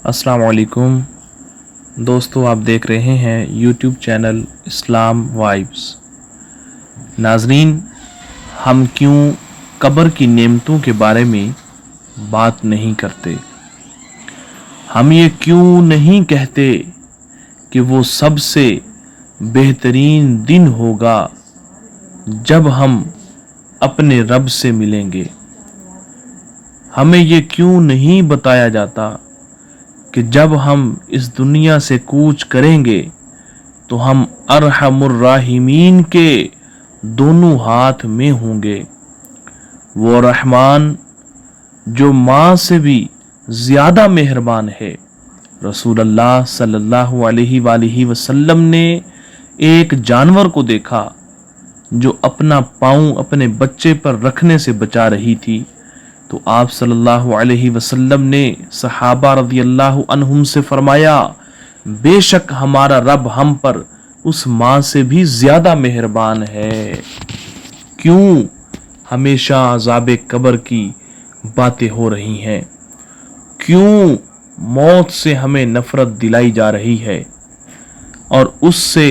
अस्सलाम वालेकुम दोस्तों, आप देख रहे हैं यूट्यूब चैनल इस्लाम वाइब्स। नाजरीन, हम क्यों कब्र की नेमतों के बारे में बात नहीं करते? हम ये क्यों नहीं कहते कि वो सबसे बेहतरीन दिन होगा जब हम अपने रब से मिलेंगे? हमें ये क्यों नहीं बताया जाता कि जब हम इस दुनिया से कूच करेंगे तो हम अरहमुर राहिमीन के दोनों हाथ में होंगे। वो रहमान जो माँ से भी ज़्यादा मेहरबान है। रसूलुल्लाह सल्लल्लाहु अलैहि वसल्लम ने एक जानवर को देखा जो अपना पाँव अपने बच्चे पर रखने से बचा रही थी, तो आप सल्लल्लाहु अलैहि वसल्लम ने सहाबा रज़ियल्लाहु अन्हुम से फरमाया, बेशक हमारा रब हम पर उस माँ से भी ज्यादा मेहरबान है। क्यों हमेशा अज़ाबे कब्र की बातें हो रही हैं? क्यों मौत से हमें नफरत दिलाई जा रही है और उससे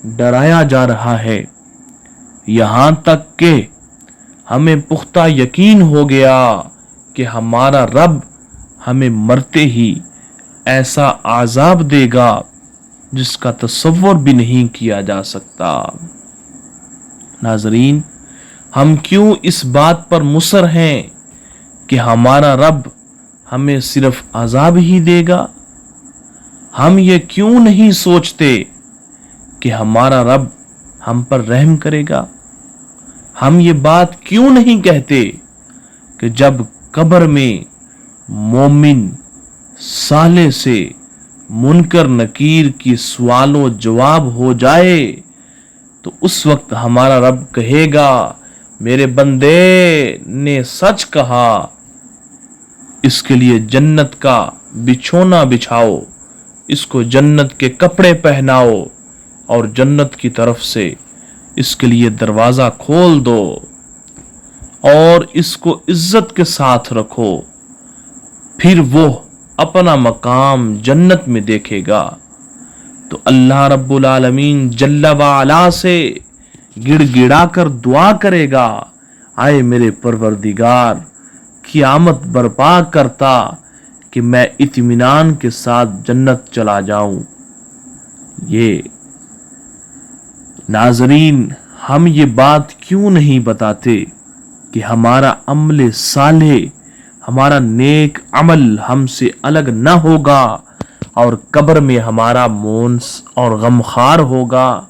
डराया जा रहा है? यहाँ तक कि हमें पुख्ता यकीन हो गया कि हमारा रब हमें मरते ही ऐसा आज़ाब देगा जिसका तसव्वुर भी नहीं किया जा सकता। नाज़रीन, हम क्यों इस बात पर मुसर हैं कि हमारा रब हमें सिर्फ आज़ाब ही देगा? हम ये क्यों नहीं सोचते कि हमारा रब हम पर रहम करेगा? हम ये बात क्यों नहीं कहते कि जब कब्र में मोमिन साले से मुनकर नकीर की सवालो जवाब हो जाए तो उस वक्त हमारा रब कहेगा, मेरे बंदे ने सच कहा, इसके लिए जन्नत का बिछोना बिछाओ, इसको जन्नत के कपड़े पहनाओ और जन्नत की तरफ से इसके लिए दरवाजा खोल दो और इसको इज्जत के साथ रखो। फिर वो अपना मकाम जन्नत में देखेगा तो अल्लाह रब्बुल आलमीन जल्ला व अला से गिड़गिड़ा कर दुआ करेगा, आए मेरे परवरदिगार, क़यामत बर्पा करता कि मैं इत्मीनान के साथ जन्नत चला जाऊं। ये नाज़रीन, हम ये बात क्यों नहीं बताते कि हमारा अमल साले, हमारा नेक अमल हमसे अलग ना होगा और कब्र में हमारा मोन्स और गमखार होगा।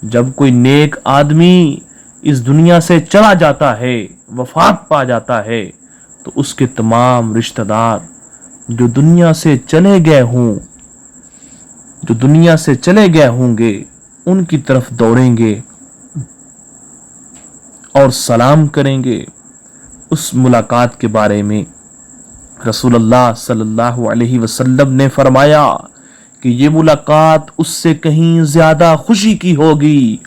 जब कोई नेक आदमी इस दुनिया से चला जाता है, वफात पा जाता है, तो उसके तमाम रिश्तेदार जो दुनिया से चले गए होंगे उनकी तरफ दौड़ेंगे और सलाम करेंगे। उस मुलाकात के बारे में रसूलुल्लाह सल्लल्लाहु अलैहि वसल्लम ने फरमाया कि ये मुलाकात उससे कहीं ज्यादा खुशी की होगी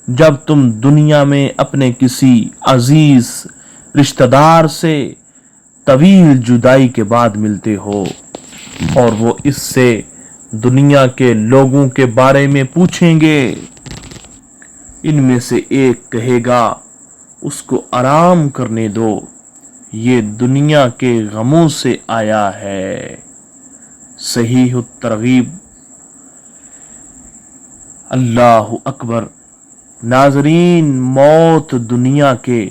जब तुम दुनिया में अपने किसी अजीज रिश्तेदार से तवील जुदाई के बाद मिलते हो और वो इससे दुनिया के लोगों के बारे में पूछेंगे। इनमें से एक कहेगा, उसको आराम करने दो, ये दुनिया के गमों से आया है। सहीह तरगीब। अल्लाहु अकबर। नाजरीन, मौत दुनिया के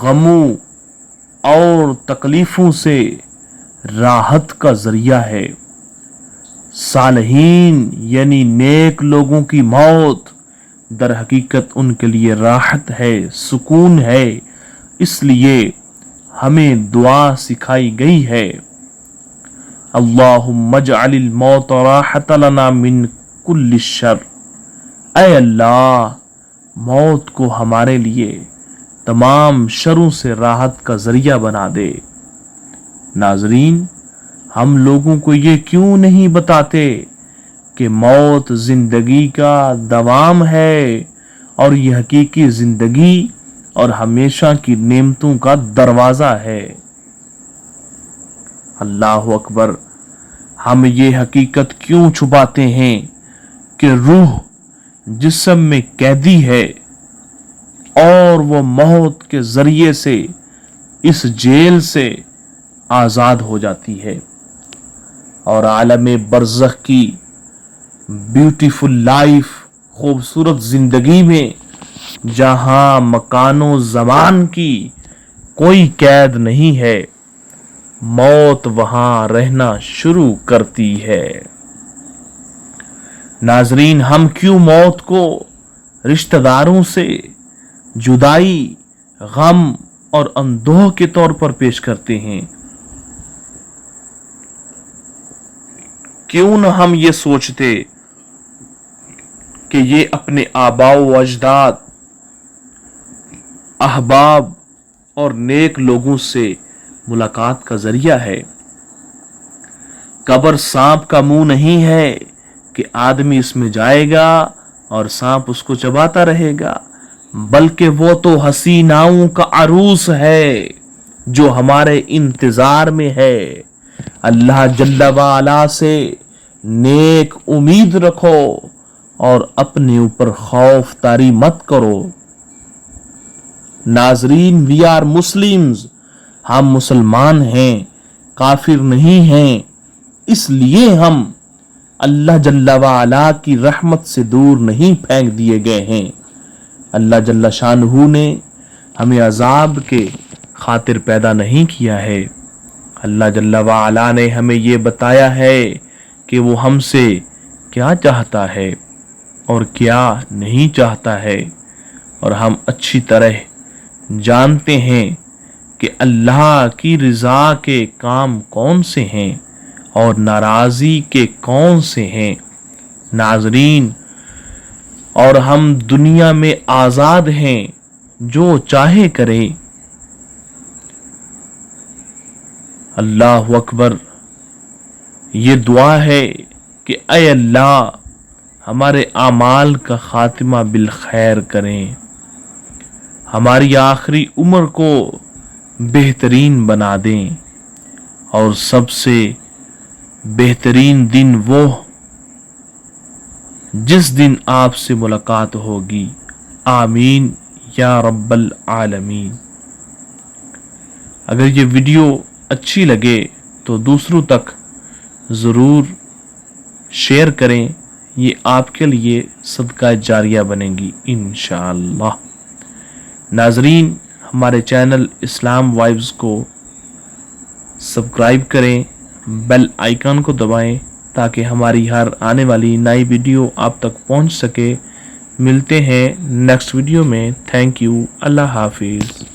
गमों और तकलीफों से राहत का जरिया है। सालहीन यानी नेक लोगों की मौत दर हकीकत उनके लिए राहत है, सुकून है। इसलिए हमें दुआ सिखाई गई है, अल्लाहुम्मा जअलिल मौत राहतन लना मिन कुल्लि शर। ऐ अल्लाह, मौत को हमारे लिए तमाम शरों से राहत का जरिया बना दे। नाजरीन, हम लोगों को ये क्यों नहीं बताते कि मौत जिंदगी का दवाम है और यह हकीकी जिंदगी और हमेशा की नेमतों का दरवाजा है। अल्लाह अकबर। हम ये हकीकत क्यों छुपाते हैं कि रूह जिस्म में कैदी है और वो मौत के जरिए से इस जेल से आजाद हो जाती है और आलम बरज़ख की ब्यूटीफुल लाइफ, खूबसूरत जिंदगी में जहां मकानो ज़मान की कोई कैद नहीं है, मौत वहां रहना शुरू करती है। नाजरीन, हम क्यों मौत को रिश्तेदारों से जुदाई, गम और अंदोह के तौर पर पेश करते हैं? क्यों न हम ये सोचते कि ये अपने आबाओ अजदाद, अहबाब और नेक लोगों से मुलाकात का जरिया है। कब्र सांप का मुंह नहीं है कि आदमी इसमें जाएगा और सांप उसको चबाता रहेगा, बल्कि वो तो हसीनाओं का अरूस है जो हमारे इंतजार में है। अल्लाह जल्ला वाला से नेक उम्मीद रखो और अपने ऊपर खौफ तारी मत करो। नाजरीन, वी आर मुस्लिम्स, हम मुसलमान हैं, काफिर नहीं हैं। इसलिए हम अल्लाह जल्ला वाला की रहमत से दूर नहीं फेंक दिए गए हैं। अल्लाह जल्ला शानहू ने हमें अजाब के खातिर पैदा नहीं किया है। अल्लाह जल्ला वाला ने हमें ये बताया है कि वो हमसे क्या चाहता है और क्या नहीं चाहता है, और हम अच्छी तरह जानते हैं कि अल्लाह की रज़ा के काम कौन से हैं और नाराज़ी के कौन से हैं। नाज़रीन, और हम दुनिया में आज़ाद हैं, जो चाहे करें। अल्लाह अकबर। ये दुआ है कि ऐ अल्लाह हमारे आमाल का खात्मा बिल खैर करें, हमारी आखिरी उम्र को बेहतरीन बना दें और सबसे बेहतरीन दिन वो जिस दिन आपसे मुलाकात होगी। आमीन या रब्बल आलमीन। अगर ये वीडियो अच्छी लगे तो दूसरों तक ज़रूर शेयर करें, ये आपके लिए सदका जारिया बनेगी इंशाअल्लाह। नाजरीन, हमारे चैनल इस्लाम वाइब्स को सब्सक्राइब करें, बेल आइकन को दबाएं ताकि हमारी हर आने वाली नई वीडियो आप तक पहुंच सके। मिलते हैं नेक्स्ट वीडियो में। Thank you. अल्लाह हाफिज़।